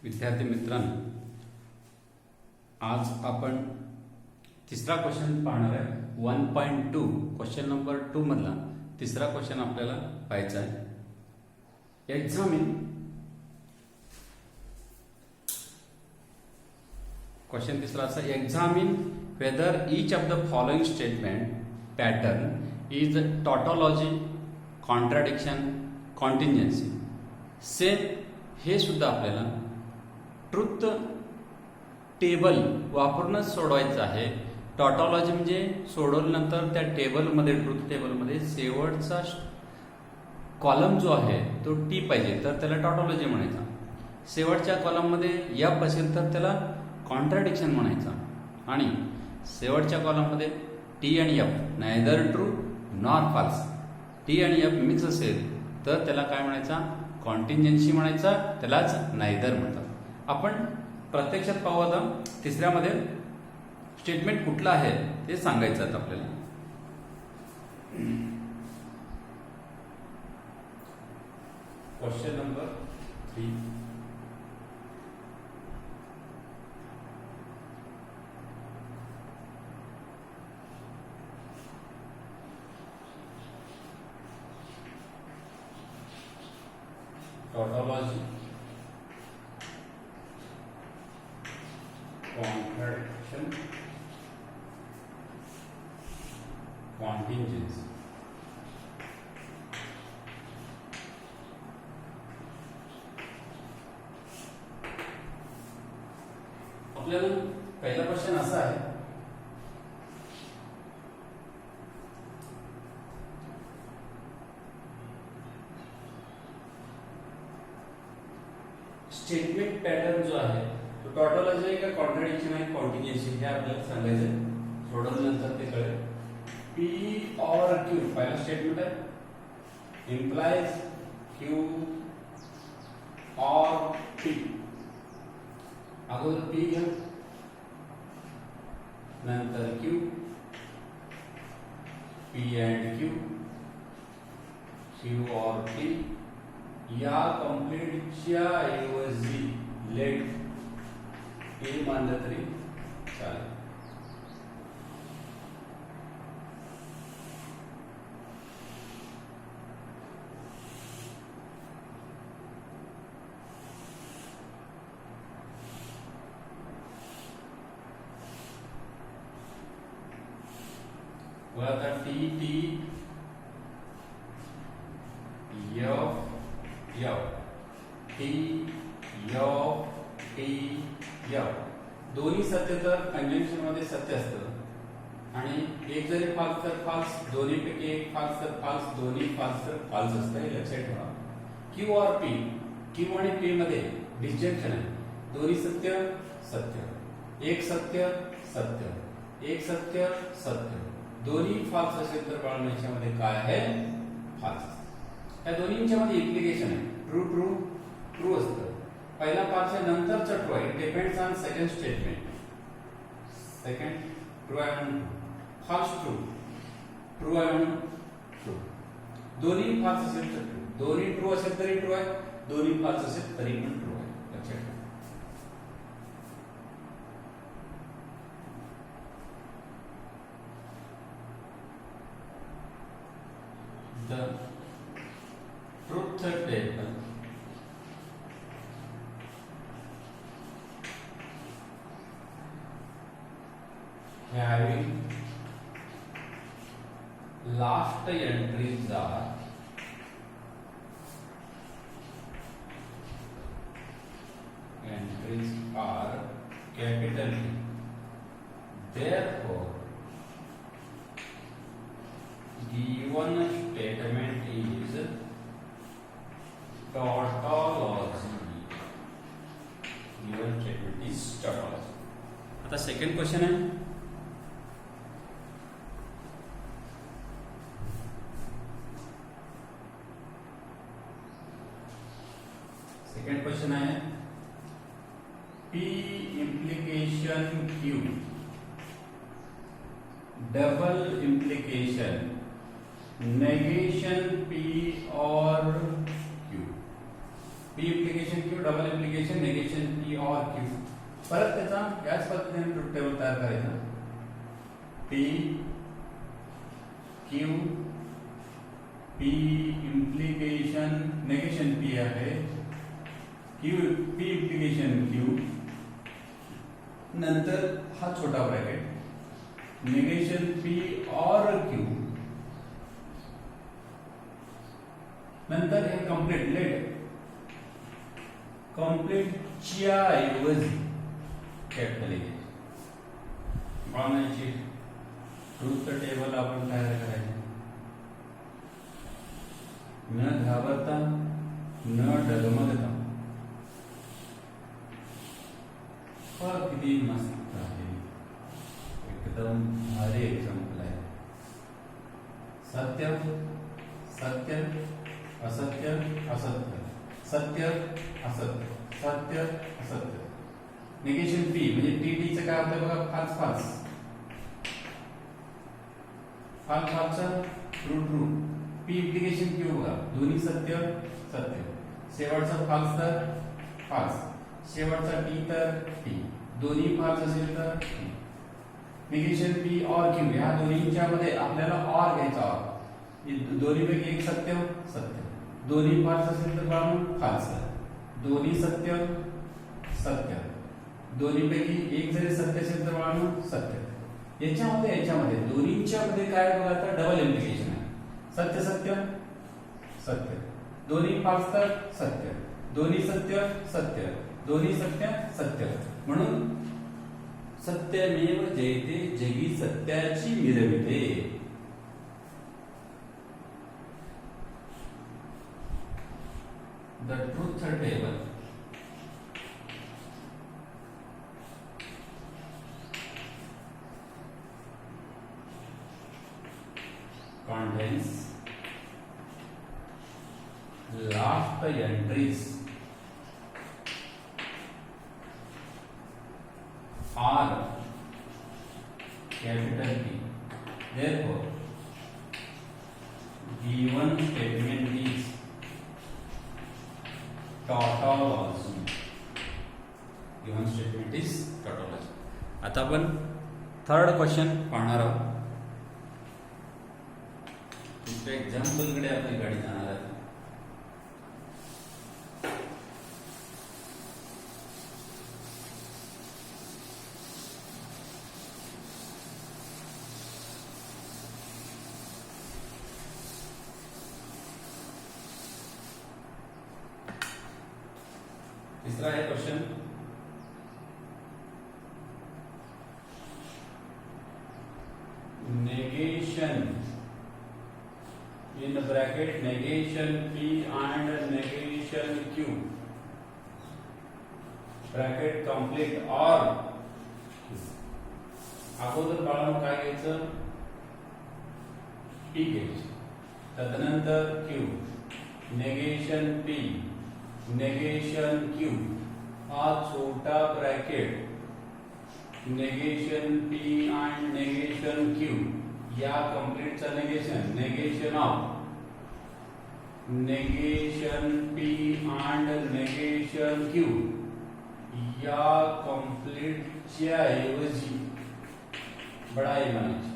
विद्यार्थी मित्रांनो, आज आपण तिसरा क्वेश्चन पाहणार आहे. 1.2 क्वेश्चन नंबर 2 मधला तिसरा क्वेश्चन आपल्याला पाहायचा आहे. एक्झामिन क्वेश्चन तिसरा असा, examine whether each of the following statement pattern is tautology, contradiction, contingency. Same हे सुद्धा आपल्याला ट्रुथ टेबल वापरूनच सोडवायचं आहे. टॉटॉलॉजी म्हणजे सोडवल्यानंतर त्या टेबलमध्ये, ट्रुथ टेबलमध्ये शेवटचा कॉलम जो आहे तो टी पाहिजे तर त्याला टॉटॉलॉजी म्हणायचा. शेवटच्या कॉलममध्ये एफ असेल तर त्याला कॉन्ट्राडिक्शन म्हणायचा. आणि शेवटच्या कॉलममध्ये टी आणि F neither true nor false, T आणि एफ मिक्स असेल तर त्याला काय म्हणायचा? कॉन्टिन्जन्सी म्हणायचा, त्यालाच नायदर म्हणतात. आपण प्रत्यक्षात पाहू. आता तिसऱ्यामध्ये स्टेटमेंट कुठलं आहे ते सांगायचं आहे आपल्याला. Question number 3. Tautology, contradiction, contingency. आपल्याला पहिला क्वेश्चन असा आहे, स्टेटमेंट पॅटर्न जो आहे तो टॉटॉलॉजी आहे का कॉन्ट्राडिक्शन आहे, कॉन्टिन्युएशन हे आपल्याला सांगायचं. सोडवल्यानंतर ते कळेल. पी और क्यू पहिला स्टेटमेंट आहे, इम्प्लाइज क्यू और पी. अगोदर पी घ्या, नंतर Q, P end Q, Q और पी. या कंप्लीटच्या ऐवजी लेट ए मानलं तरी चालेल. आता T T F T F T F दोन्ही सत्य तर कंजंक्शन मध्ये सत्य असतं आणि एक जरी फाल्स तर फाल्स, दोन्हीपैकी एक फाल्स तर फाल्स, दोन्ही फाल्स तर फाल्स असतं. हे लक्षात ठेवा. क्यू और पी, क्यू आणि पी मध्ये डिस्जंक्शन आहे. दोन्ही सत्य सत्य, एक सत्य सत्य, एक सत्य सत्य, दोन्ही फाल्स असेल तर बाळांनो याच्यामध्ये काय आहे? फाल्स. या दोन्हींच्या मध्ये इम्प्लिकेशन आहे. ट्रू ट्रू ट्रू असतं. पहिला पार्ट आहे, नंतरचा ट्रू आहे. Depends on second statement. Second true आहे म्हणून फर्स्ट ट्रू, ट्रू आहे म्हणून ट्रू. दोन्ही फाल्स असेल तर ट्रू, दोन्ही ट्रू असेल तरी ट्रू आहे, दोन्ही फाल्स असेल तरी पण ट्रू आहे. लक्षात ठेवा. The truth table having last entries are capital T. Therefore, given statement is tautology. Given statement is tautology. आता सेकंड क्वेश्चन आहे. सेकंड क्वेश्चन आहे, P implication Q, double implication negation P और Q. P implication Q, double implication implication negation P और Q. परत त्याचा याच पद्धतीने truth table तयार करायचा. P Q P implication negation P आहे, क्यू पी इम्प्लिकेशन क्यू, नंतर हा छोटा ब्रॅकेट नेगेशन पी और क्यू, नंतर हे कंप्लीट लेट कंप्लीट च्या ऐवजी कॅपिटल ए बनायची. ट्रूथ टेबल आपण तयार करायचे. न घाबरता न डगमगता. किती मस्त आहे, एकदम भारी एक्झाम्पल आहे. सत्य सत्य असत्य असत्य सत्य असत्य सत्य असत्य. निगेशन पी म्हणजे टीटीचं काय होतं बघा, फाल्स फाल्स फाल्स फाल्सचा true true. P implication Q बघा, दोन्ही सत्य सत्य, शेवटचा फाल्स तर फाल्स, शेवटचा टी तर टी, दोन्ही फाल्स असेल तर टी. निगेशन पी और क्यू या दोन्हींच्या मध्ये आपल्याला और घ्यायचा. दोन्ही पैकी एक सत्य सत्य, दोन्ही फाल्स असेल तर बाजू फाल्स, दोन्ही सत्य सत्य, दोन्ही पैकी एक जरी सत्य असेल तर बाजू सत्य. याच्यामध्ये दोन्हींच्या मध्ये काय बघा तर डबल इम्प्लिकेशन आहे. सत्य सत्य सत्य, दोन्ही फाल्स तर सत्य, दोन्ही सत्य सत्य, दोन्ही सत्य सत्य. म्हणून सत्यमेव जयते जगी सत्याची मिरविते. The truth table contains last entries are capital T. Therefore, given statement is tautology. Given statement is tautology. आता आपण थर्ड क्वेश्चन पाहणार आहोत. एक्झाम्पल कडे आपली गाडी जाणार आहे. तीसरा है question. Negation in the bracket negation P and negation Q, bracket complete or अगोदर बाळांनो काय घ्यायचं, P घ्यायचं, तदनंतर Q, negation P negation Q, हा छोटा bracket negation P and negation Q या कंप्लीटचा negation negation of negation P and negation Q या कंप्लीटच्या ऐवजी बडाई म्हणायची.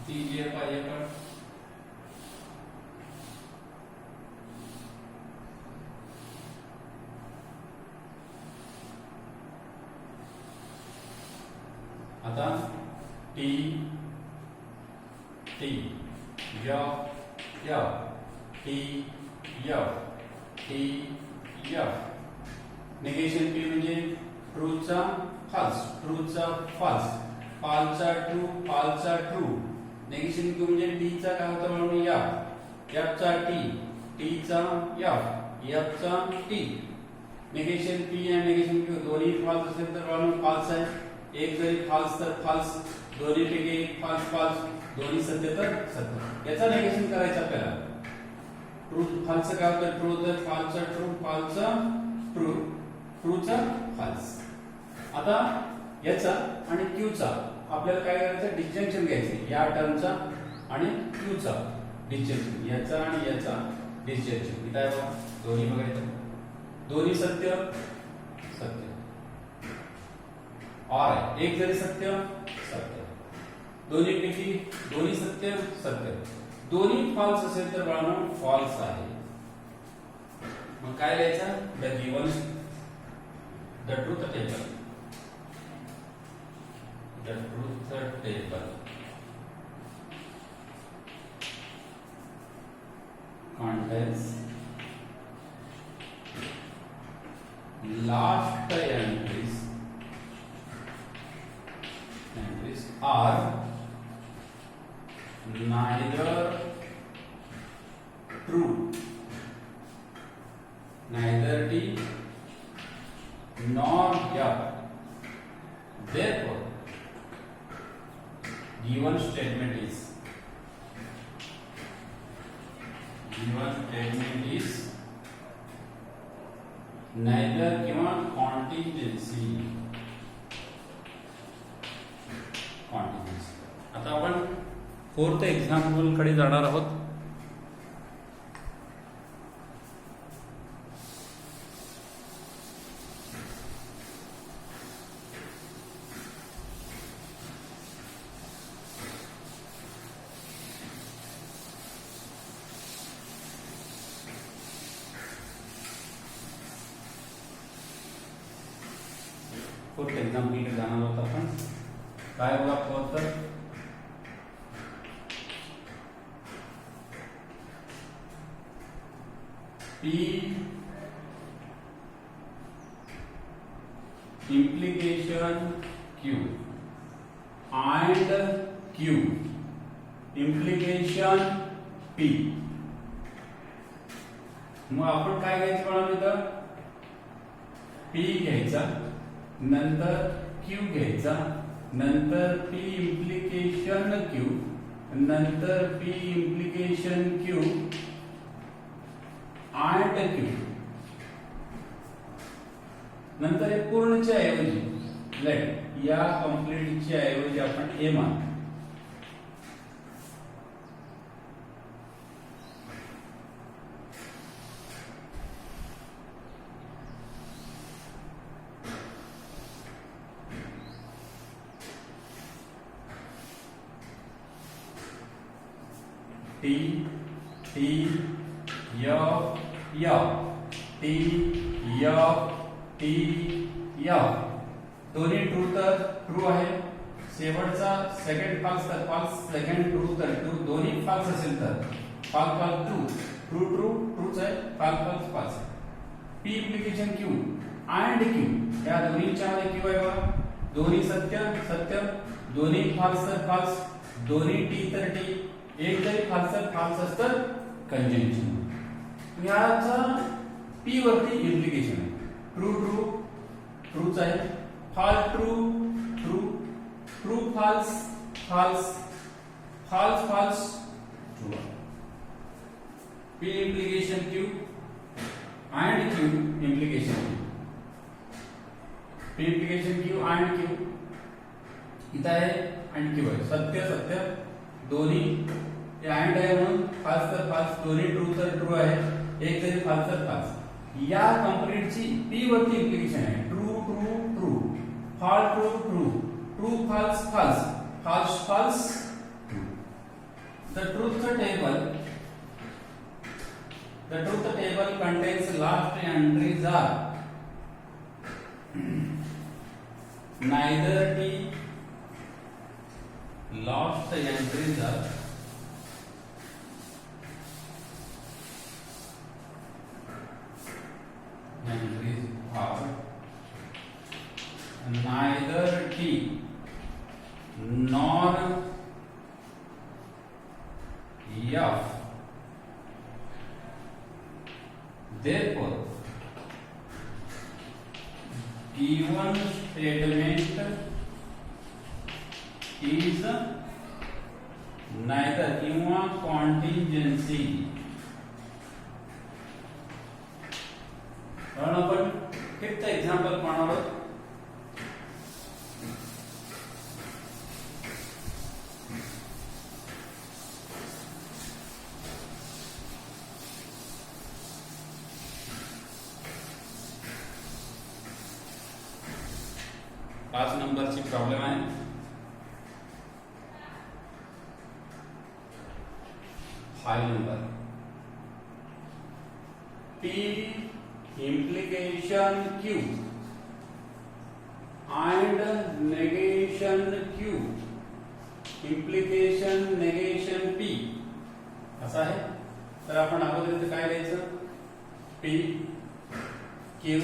दीजिए पाइए पर आता टी टी या टी या टी या. नेगेशन पी म्हणजे ट्रूचा फाल्स, ट्रूचा फाल्स, फाल्सचा ट्रू, फाल्सचा ट्रू. नेगेशन क्यू म्हणजे टीचा काय होतं म्हणून या, एफचा टी, टीचा एफ, एफचा टी. नेगेशन पी आणि नेगेशन क्यू दोन्ही फाल्स असेल तर म्हणून फाल्स आहे, एक जरी फाल्स तर फाल्स, दोन्ही पैकी एक फाल्स फाल्स, दोन्ही सत्य तर सत्य. याचा नेगेशन करायचं आपल्याला. ट्रू फाल्स काय होतं, ट्रू तर फाल्सचा ट्रू, फाल्सचा ट्रू, ट्रूचा फाल्स. आता याचा आणि क्यूचा आपल्याला काय करायचं, डिस्जंक्शन घ्यायचे, या टर्मचा आणि क्यूचा डिस्जंक्शन, याचा आणि याचा डिस्जंक्शन. इथं आहे बघा दोन्ही बघायचं, दोन्ही सत्य सत्य, और आहे एक जरी सत्य सत्य, दोन्ही पैकी दोन्ही सत्य सत्य, दोन्ही फॉल्स असेल तर बाळांनो फॉल्स आहे. मग काय लिहायचं, the given the truth table, the truth table contains last entries are neither true, neither T nor F. Therefore, given statement is neither given contingency. आता आपण फोर्थ एक्झाम्पल कडे जाणार आहोत. फोर्थ एक्झाम्पल कडे जाणार आहोत आपण. काय बघा fourth, P implication Q and Q implication P. मग आपण काय घ्यायचं म्हणून इथं, P घ्यायचा, नंतर Q घ्यायचा, नंतर P implication Q, नंतर P implication Q and Q, नंतर हे पूर्णच्या ऐवजी लेट या कंप्लीटच्या ऐवजी आपण ए मान. T T F F T F T F, दोन्ही ट्रू तर ट्रू आहे, शेवटचा सेकंड फॉल्स तर फॉल्स, सेकंड ट्रू तर ट्रू, दोन्ही फॉल्स असेल तर false false true, true true ट्रूच आहे, false false false. P implication Q and Q, या दोन्हीच्या मध्ये Q आहे बघा, दोन्ही सत्य सत्य, दोन्ही फॉल्स तर फॉल्स, दोन्ही T तर T, एक जरी फॉल्स तर फॉल्स असतं कंजंक्शन. याचा P वरती इम्प्लिकेशन आहे, ट्रू ट्रू ट्रूच आहे, false true true, true false false, false false true. P implication Q and Q implication Q, P implication Q and Q इथं आहे आणि Q आहे, सत्य सत्य, दोन्ही अँड आहे म्हणून फॉल्स तर फॉल्स, दोन्ही ट्रू तर ट्रू आहे, एक जरी फॉल्स तर फॉल्स. या कंप्लीटची P वरती इम्प्लिकेशन आहे, true true true, false true true, true false false, false false true. The truth table contains last entries are neither T, last entries are neither T nor F. Therefore, given statement is neither किंवा contingency. आपण fifth example पाहणार आहोत. 5 नंबरची problem आहे. Five number. P implication Q and negation Q, implication negation P असा आहे. तर आपण अगोदर इथे काय लिहायचं? P Q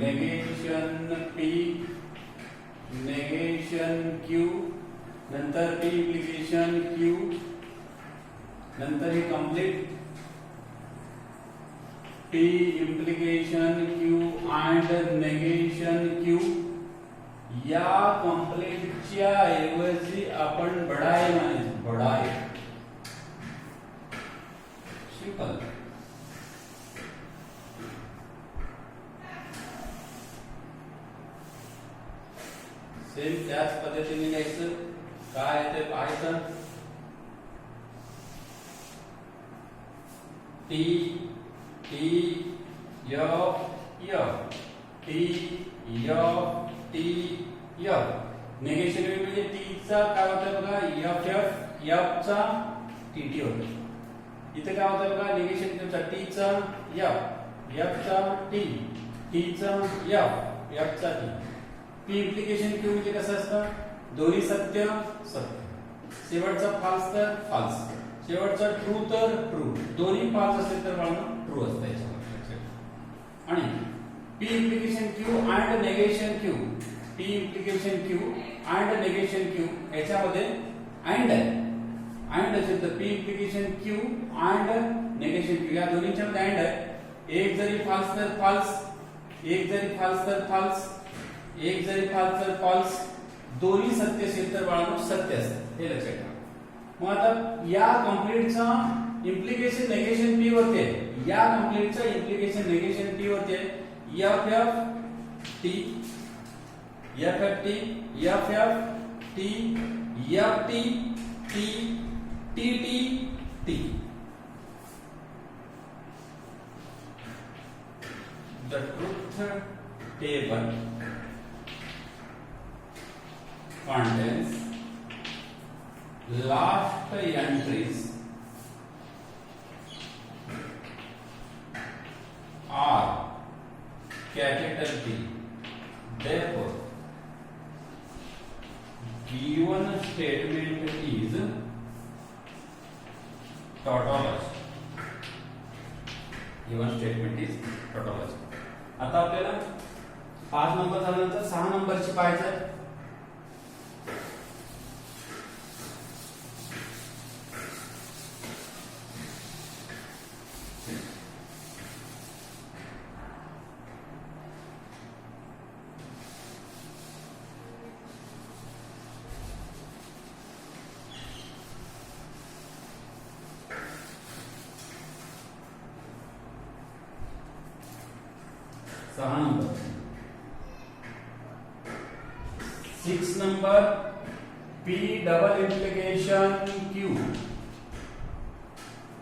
negation P negation Q, नंतर P implication Q, नंतर हे complete P implication Q and negation Q. या कंप्लीटच्या ऐवजी आपण बडाय म्हणायचं. बडाय सिंपल. सेम त्याच पद्धतीने लिहायचं. काय ते पाहायचं. T T F F T F T F. Negation म्हणजे T चा काय होतं बघा, F F F चा T T होतं. इथे काय होतं बघा, निगेशन चा T चा F F चा T T चा F F चा T. P implication Q म्हणजे कसं असतं, दोन्ही सत्य सत्य, शेवटचा फाल्स तर फाल्स, शेवटचा ट्रू तर ट्रू, दोन्ही फाल्स असेल तर बाळांनो ट्रू असतं याच्यामध्ये. आणि P implication Q and negation Q, P implication Q and negation Q याच्यामध्ये and आहे. and असेल तर P implication Q and negation Q या दोन्हीच्या मध्ये and आहे. एक जरी फाल्स तर फाल्स, एक जरी फाल्स तर फाल्स, एक जरी फाल्स तर फॉल्स, दोन्ही सत्य असेल तर बाळांनो सत्य असतं. हे लक्षात ठेवा. मग आता या कंप्लीटचा इम्प्लिकेशन नेगेशन P वरती आहे. या कंप्लीटचा इम्प्लिकेशन नेगेशन P वरती आहे. F F T F F T F F T F T T T T T. The truth table contains last entries are capital T. Therefore, given statement is tautology. Given statement is tautology. आता आपल्याला 5 number झाल्यानंतर 6 नंबरची पाहायचं आहे. Number 6 number P double implication Q,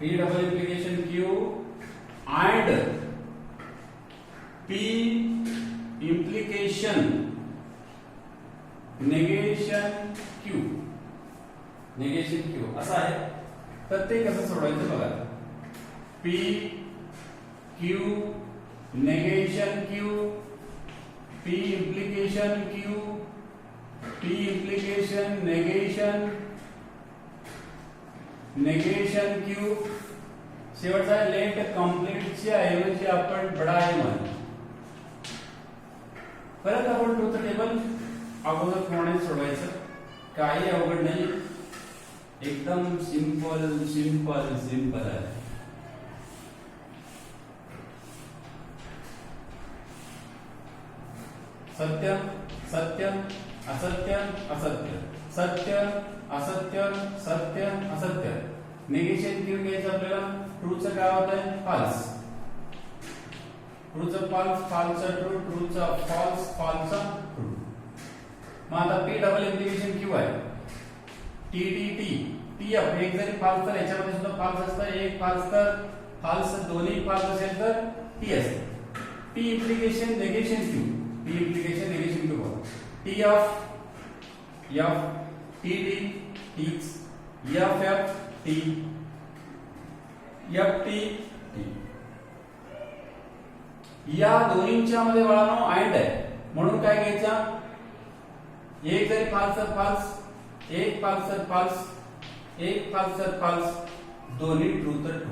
P double implication Q and P implication negation Q, negation Q असं आहे. तर ते कसं सोडवायचं बघा. P Q negation Q, P implication Q, P implication negation Q. शेवटचा लेट कंप्लीटच्या ऐवजी आपण बडाय म्हणू. परत आपण ट्रूथ टेबल अगोदर प्रमाणे सोडवायचं. काही अवघड नाही, एकदम सिंपल सिंपल सिंपल आहे. सत्य सत्य असत्य असत्य, सत्य असत्य सत्य असत्य. निगेशन क्यू घ्यायचं आपल्याला. ट्रूचं काय होत आहे, फॉल्स. ट्रूचं फॉल्स, फॉल्सचा ट्रू, ट्रूचा फॉल्स, फॉल्सचा ट्रू. मग आता P डबल इम्प्लिकेशन क्यू आहे. T T T T F एक जरी फॉल्स तर याच्यामध्ये सुद्धा फॉल्स असतं. एक फॉल्स तर फॉल्स, दोन्ही फॉल्स असेल तर T असतं. P implication negation Q, T implication negation two one T of F T D टीक्स F F T F T T या दोन्हींच्या मध्ये बाळांनो अँड आहे म्हणून काय घ्यायचा एक जरी फाल्स तर फाल्स एक फाल्स तर फाल्स एक फाल्स तर फाल्स दोन्ही ट्रू तर ट्रू